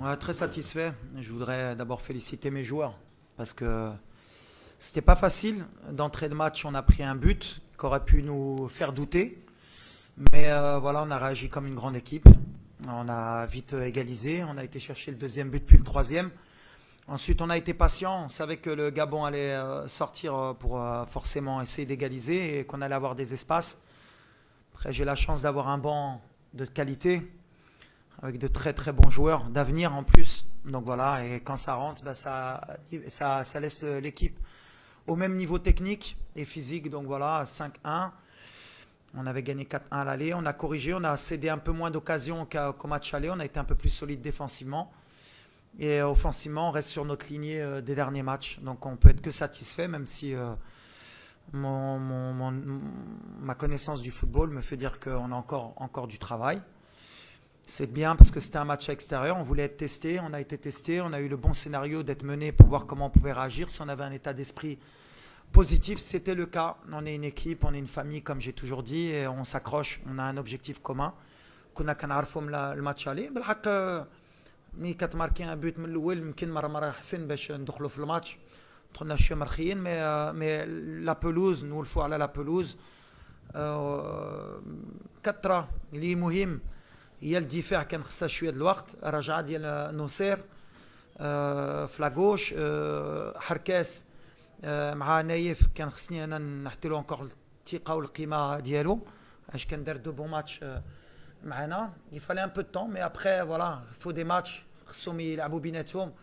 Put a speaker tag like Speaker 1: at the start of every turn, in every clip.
Speaker 1: Ouais, très satisfait. Je voudrais d'abord féliciter mes joueurs parce que c'était pas facile. D'entrée de match, on a pris un but qui aurait pu nous faire douter. Mais voilà, on a réagi comme une grande équipe. On a vite égalisé. On a été chercher le deuxième but puis le troisième. Ensuite, on a été patient. On savait que le Gabon allait sortir pour forcément essayer d'égaliser et qu'on allait avoir des espaces. Après, j'ai la chance d'avoir un banc de qualité avec de très très bons joueurs d'avenir en plus. Donc voilà, et quand ça rentre, bah, ça laisse l'équipe au même niveau technique et physique. Donc voilà, 5-1. On avait gagné 4-1 à l'aller. On a corrigé, on a cédé un peu moins d'occasions qu'au match aller. On a été un peu plus solide défensivement. Et offensivement, on reste sur notre lignée des derniers matchs. Donc on peut être que satisfait, même si ma connaissance du football me fait dire qu'on a encore du travail. C'est bien parce que c'était un match à l'extérieur, on voulait être testé, on a été testé, on a eu le bon scénario d'être mené pour voir comment on pouvait réagir, si on avait un état d'esprit positif, c'était le cas. On est une équipe, on est une famille comme j'ai toujours dit et on s'accroche, on a un objectif commun. كنا كنعرفوا من الماتش عليه بالحق ملي كتماركي ان بوت من الاول يمكن مره احسن باش ندخلوا في الماتش دخلنا شويه مرخيين مي لا بلوز نولفوا على لا بلوز كثره اللي مهم هي الدفاع كان خصها شويه د الوقت رجعه ديال نصير في لاغوش حركاس مع نايف كان خصني انا نحطي له انكور الثقه والقيمه ديالو اش كان دار دو بون ماتش معنا il fallait un peu de temps mais après voilà il faut des matchs خصهم يلعبوا بيناتهم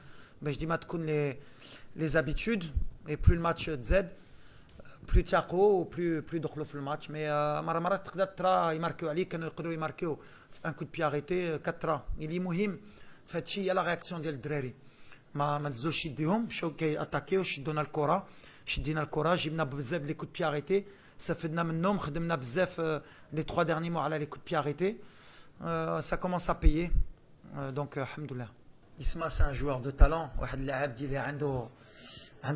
Speaker 1: باش ديما تكون les habitudes et plus le match تزاد plus تاقوا و plus دخلوا في الماتش مي مرات تقدر ترى يماركيو عليك كانوا يقدروا يماركيو في ان كود بي اريتي 4 اللي مهم في هادشي هي لا رياكسيون ديال الدراري ما نزلوش يديهم مشاو كياتاكيو شدونا الكره شدينا الكره جبنا بزاف لي كود بي اريتي استفدنا منهم خدمنا بزاف لي 3 derniers mois على لي كود بي اريتي ça commence à payer donc alhamdoulilah Isma c'est un joueur de talent واحد اللاعب اللي عنده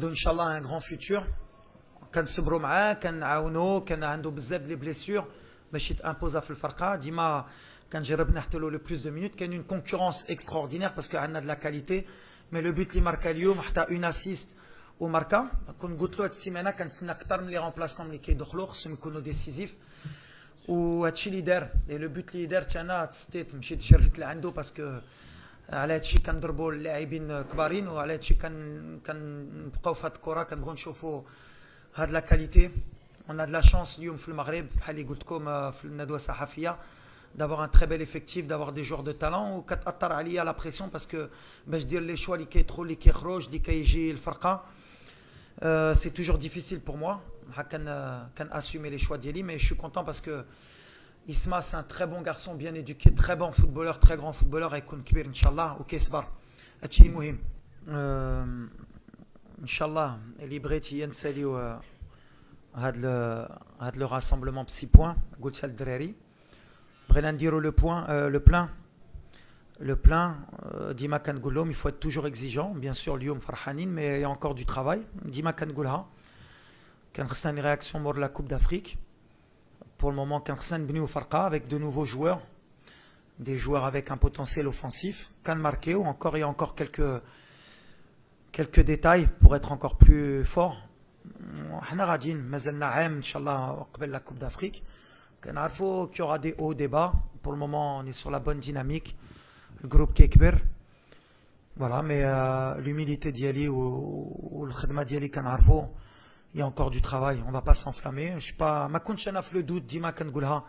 Speaker 1: ان شاء الله un grand futur كنصبروا معاه كنعاونوه كان عنده بزاف لي بليسيور باش يتامبوزا في الفرقه ديما كنجرب نحطوا له لو بلوس دو مينوت كاين اون كونكورونس اكستراوردينير باسكو عندنا دو لا كاليتي مي لو بوت اللي ماركا اليوم حتى اون اسيست وماركا كنت قلت له هاد السيمانه كنتسنى اكثر من لي رومبلاسون اللي كيدخلوا خصهم يكونوا ديسيزيف وهادشي اللي دار لو بوت اللي دار انا تستيت مشيت جريت لعندو باسكو على هادشي كنضربوا اللاعبين كبارين وعلى هادشي كنبقاو في هاد الكره كنبغيو نشوفوا هاد لا كاليتي on a de la chance اليوم في المغرب بحال اللي قلت لكم في الندوه الصحفيه d'avoir un très bel effectif d'avoir des joueurs de talent وكتاثر عليا لا بريسيون باسكو باش دير لي شوا اللي كيدخل اللي كيخرج اللي كيجي الفرقه c'est toujours difficile pour moi كان assumer les choix ديالي mais je suis content parce que Isma c'est un très bon garçon bien éduqué très bon footballeur très grand footballeur يكون كبير ان شاء الله وكيصبر هادشي اللي مهم ان شاء الله اللي بغيت هي نساليو هاد لو راسمبلمون ب 6 بوين قلتها للدراري بغينا نديرو le plein ديما كنقول لهم il faut être toujours exigeant bien sûr اليوم فرحانين mais il y a encore du travail ديما كنقولها كان خصنا une réaction mort de la Coupe d'Afrique pour le moment كان خصنا نبنيو فرقه avec de nouveaux joueurs des joueurs avec un potentiel offensif كان ماركيو encore il y a encore quelques détails pour être encore plus fort حنا غاديين مازالنا عام ان شاء الله قبل لا كوب دافريك كنعرفوا qu'il y aura des hauts des bas pour le moment on est sur la bonne dynamique le groupe كيكبر voilà mais l'humilité ديالي والخدمه ديالي كنعرفوا il y a encore du travail on va pas s'enflammer je sais pas ما كنتش انا في le doute ديما كنقولها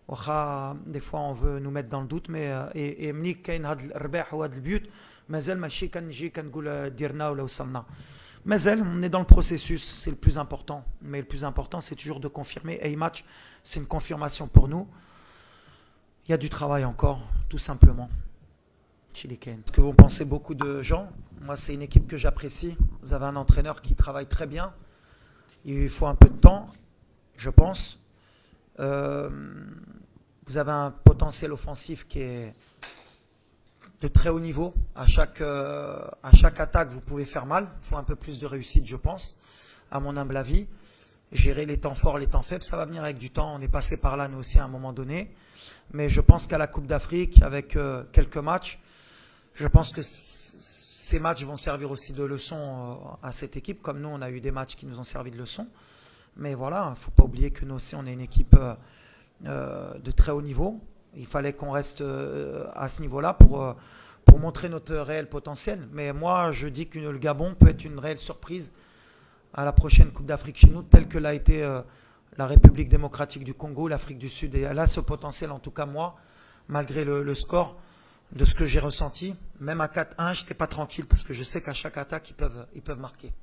Speaker 1: واخا des fois on veut nous mettre dans le doute mais et ملي كاين هذا الرباح وهذا البيوت مازال ماشي كنجي كنقول ديرنا ولا وصلنا مازال on est dans le processus c'est le plus important mais le plus important c'est toujours de confirmer et match c'est une confirmation pour nous il y a du travail encore tout simplement chez les Ken. Parce que vous pensez beaucoup de gens moi c'est une équipe que j'apprécie vous avez un entraîneur qui travaille très bien il faut un peu de temps je pense vous avez un potentiel offensif qui est de très haut niveau. À chaque attaque, vous pouvez faire mal. Il faut un peu plus de réussite, je pense, à mon humble avis. Gérer les temps forts, les temps faibles, ça va venir avec du temps. On est passé par là, nous aussi, à un moment donné. Mais je pense qu'à la Coupe d'Afrique, avec quelques matchs, Je pense que ces matchs vont servir aussi de leçon à cette équipe, comme nous, on a eu des matchs qui nous ont servi de leçon. Mais voilà, il ne faut pas oublier que nous aussi, on est une équipe de très haut niveau. Il fallait qu'on reste à ce niveau-là pour montrer notre réel potentiel. Mais moi, je dis que le Gabon peut être une réelle surprise à la prochaine Coupe d'Afrique chez nous, telle que l'a été la République démocratique du Congo, l'Afrique du Sud. Et elle a ce potentiel, en tout cas moi, malgré le score, de ce que j'ai ressenti. Même à 4-1, je n'étais pas tranquille parce que je sais qu'à chaque attaque, ils peuvent marquer.